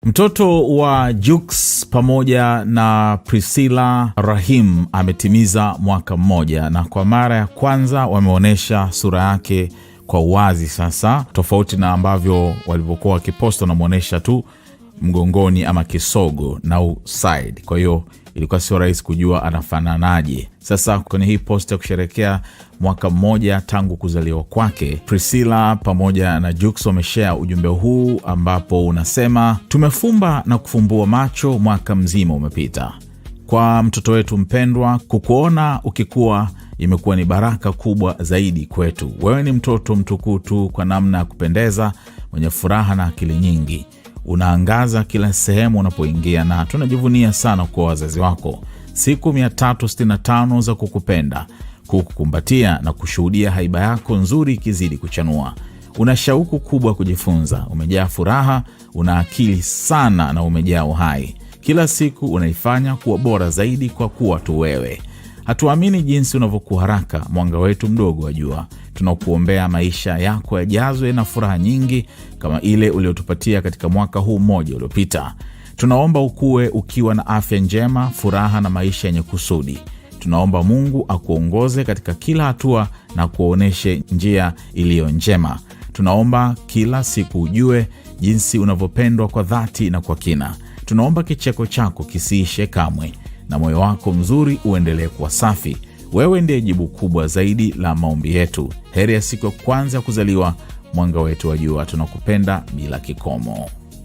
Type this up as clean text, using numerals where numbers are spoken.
Mtoto wa Jux pamoja na Priscilla Rahim ametimiza mwaka mmoja, na kwa mara ya kwanza wameonyesha sura yake kwa uwazi sasa, tofauti na ambavyo walivyokuwa wakiposta na muonesha tu mgongoni ama kisogo na side. Kwa hiyo ilikuwa sio rahisi kujua anafananaje. Sasa kwenye hii post ya kusherehekea mwaka mmoja tangu kuzaliwa kwake, Priscilla pamoja na Jux wameshare ujumbe huu ambapo unasema, tumefumba na kufumbua macho, mwaka mzima umepita. Kwa mtoto wetu mpendwa, kukuona ukikua imekuwa ni baraka kubwa zaidi kwetu. Wewe ni mtoto mtukutu kwa namna ya kupendeza, mwenye furaha na akili nyingi. Unaangaza kila sehemu unapoingia, na tunajivunia sana kwa wazazi wako. Siku 365 za kukupenda, kukukumbatia na kushuhudia haiba yako nzuri ikizidi kuchanua. Una shauku kubwa kujifunza, umejaa furaha, una akili sana na umejaa uhai. Kila siku unaifanya kuwa bora zaidi kwa kuwa tu wewe. Hatuamini jinsi unavyokuwa haraka, mwanga wetu mdogo wa jua. Tunakuombea maisha yako yajazwe na furaha nyingi kama ile uliotupatia katika mwaka huu mmoja uliopita. Tunaomba ukue ukiwa na afya njema, furaha na maisha yenye kusudi. Tunaomba Mungu akuongoze katika kila hatua na kuoneshe njia iliyo njema. Tunaomba kila siku ujue jinsi unavyopendwa kwa dhati na kwa kina. Tunaomba kicheko chako kisiishe kamwe na moyo wako mzuri uendelee kuwa safi. Wewe ndiye jibu kubwa zaidi la maombi yetu. Heri ya siku ya kwanza ya kuzaliwa, mwanga wetu wa jua. Tunakupenda bila kikomo.